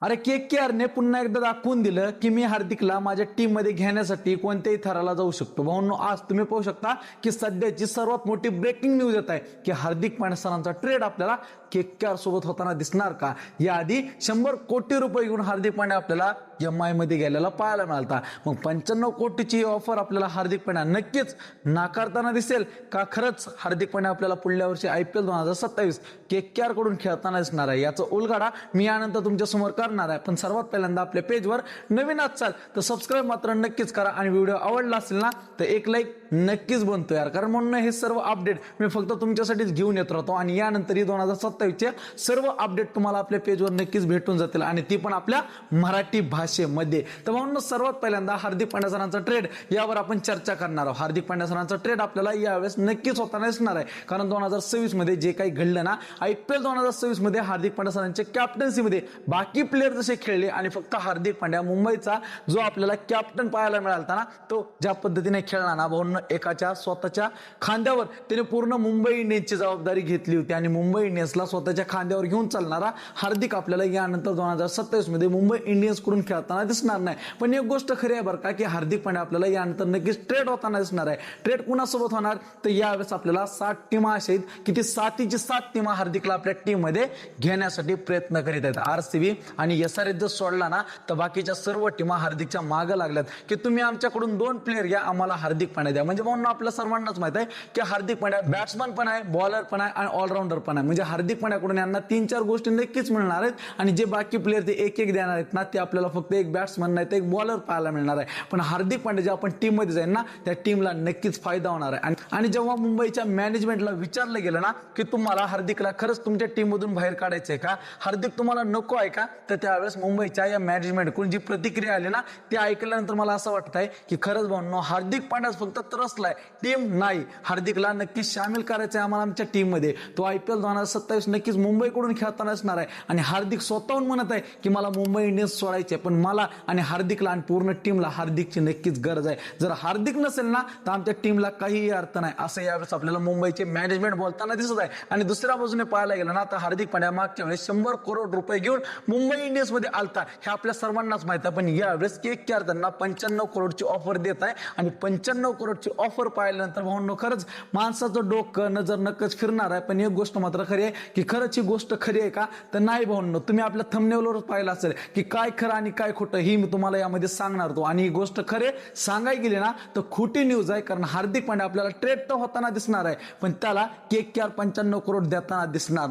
अरे KKRने पुन्हा एकदा दाखवून दिलं की मी हार्दिकला माझ्या टीम मध्ये घेण्यासाठी कोणत्याही थराला जाऊ शकतो. भाऊंनो, आज तुम्ही पाहू शकता की सध्याची सर्वात मोठी ब्रेकिंग न्यूज येत आहे की हार्दिक पांड्या सरांचा ट्रेड आपल्याला KKR सोबत होताना दिसणार का. याआधी 100 कोटी रुपये घेऊन हार्दिक पांड्या आपल्याला MI मध्ये गेलेला पाहायला मिळाला. मग 95 कोटीची ऑफर आपल्याला हार्दिक पांड्या नक्कीच नाकारताना दिसेल का खरंच हार्दिक पांड्या आपल्याला पुढल्या वर्षी IPL 2027 KKR कडून खेळताना दिसणार आहे. याचा उलगडा मी यानंतर तुमच्या समोर करणार आहे. पण सर्वात पहिल्यांदा आपल्या पेजवर नवीन असाल तर सबस्क्राईब मात्र नक्कीच करा आणि व्हिडिओ आवडला असेल ना तर एक लाईक नक्कीच बनतो यार. कारण म्हणून हे सर्व अपडेट मी फक्त तुमच्यासाठीच घेऊन येत राहतो आणि यानंतर 2027 चे सर्व अपडेट तुम्हाला आपल्या पेजवर नक्कीच भेटून जातील आणि ती पण आपल्या मराठी भाषेमध्ये. तर म्हणून सर्वात पहिल्यांदा हार्दिक पांड्या सरांचा ट्रेड यावर आपण चर्चा करणार आहोत. हार्दिक पांड्या सरांचा ट्रेड आपल्याला यावेळेस नक्कीच होताना दिसणार आहे. कारण 2026 मध्ये जे काही घडलं ना, IPL 2026 मध्ये हार्दिक पांड्या सरांच्या कॅप्टन्सी मध्ये बाकी प्लेयर जसे खेळले आणि फक्त हार्दिक पांड्या मुंबईचा जो आपल्याला कॅप्टन पाहायला मिळाला ना, तो ज्या पद्धतीने खेळला ना भाऊंनो, एकाच्या स्वतःच्या खांद्यावर त्याने पूर्ण मुंबई इंडियन्सची जबाबदारी घेतली होती आणि मुंबई इंडियन्सला स्वतःच्या खांद्यावर घेऊन चालणारा हार्दिक आपल्याला यानंतर 2027 मध्ये मुंबई इंडियन्स कडून खेळताना दिसणार नाही. पण एक गोष्ट खरी आहे बरं का की हार्दिक पांड्या आपल्याला यानंतर नक्कीच ट्रेड होताना दिसणार आहे. ट्रेड कुणासोबत होणार तर यावेळेस आपल्याला 7 टीमा अशा आहेत की ती 7ची 7 टीमा हार्दिकला आपल्या टीम मध्ये घेण्यासाठी प्रयत्न करीत आहेत. RCB आणि SRH जर सोडला ना तर बाकीच्या सर्व टीमा हार्दिकच्या मागे लागल्यात की तुम्ही आमच्याकडून 2 प्लेयर घ्या, आम्हाला हार्दिक पांड्या द्या. म्हणजे म्हणून आपल्या सर्वांनाच माहित आहे की हार्दिक पांड्या बॅट्समन पण आहे, बॉलर पण आहे आणि ऑलराऊंडर पण आहे. म्हणजे हार्दिक पांड्याकडून यांना 3-4 गोष्टी नक्कीच मिळणार आहेत आणि जे बाकी प्लेयर ते एक देणार आहेत ना, ते आपल्याला फक्त एक बॅट्समन नाही तर एक बॉलर पाहायला मिळणार आहे. पण हार्दिक पांड्या जे आपण टीम मध्ये जाईल ना त्या टीमला नक्कीच फायदा होणार आहे. आणि जेव्हा मुंबईच्या मॅनेजमेंटला विचारलं गेलं ना की तुम्हाला हार्दिकला खरंच तुमच्या टीम मधून बाहेर काढायचंय का, हार्दिक तुम्हाला नको आहे का, तर त्यावेळेस मुंबईच्या या मॅनेजमेंटकडून जी प्रतिक्रिया आली ना ते ऐकल्यानंतर मला असं वाटत आहे की खरंच भाऊंनो, हार्दिक पांड्या फक्त त्रसलाय, टीम नाही. हार्दिकला नक्कीच सामील करायचं आहे आम्हाला आमच्या टीम मध्ये. तो IPL 2027 नक्कीच मुंबईकडून खेळताना असणार आहे आणि हार्दिक स्वतःहून म्हणत आहे की मला मुंबई इंडियन्स सोडायचे. पण मला आणि हार्दिकला आणि पूर्ण टीमला हार्दिकची नक्कीच गरज आहे. जर हार्दिक नसेल ना तर आमच्या टीमला काहीही अर्थ नाही, असं यावेळेस आपल्याला मुंबईचे मॅनेजमेंट बोलताना दिसत आहे. आणि दुसऱ्या बाजूने पाहायला गेलं ना तर हार्दिक पांड्या मागच्या वेळेस 100 करोड रुपये घेऊन मुंबई इंडियन्स मध्ये आलता, हे आपल्या सर्वांनाच माहित आहे. पण यावेळेस KKR त्यांना 95 करोडची ऑफर देत आहे आणि 95 करोडची ऑफर पाहिल्यानंतर भाऊंनो खरंच माणसाचं डोकं नजर नक्कीच फिरणार आहे. पण एक गोष्ट मात्र खरी आहे की खरंच ही गोष्ट खरी आहे का तर नाही भाऊंनो. तुम्ही आपल्या थंबनेलवरच पाहिलं असेल की काय खरं आणि काय खोटं ही मी तुम्हाला यामध्ये सांगणार होतो. आणि ही गोष्ट खरे सांगायला गेली ना तर खोटी न्यूज आहे. कारण हार्दिक पांड्या आपल्याला ट्रेड तर होताना दिसणार आहे पण त्याला KKR 95 करोड देताना दिसणार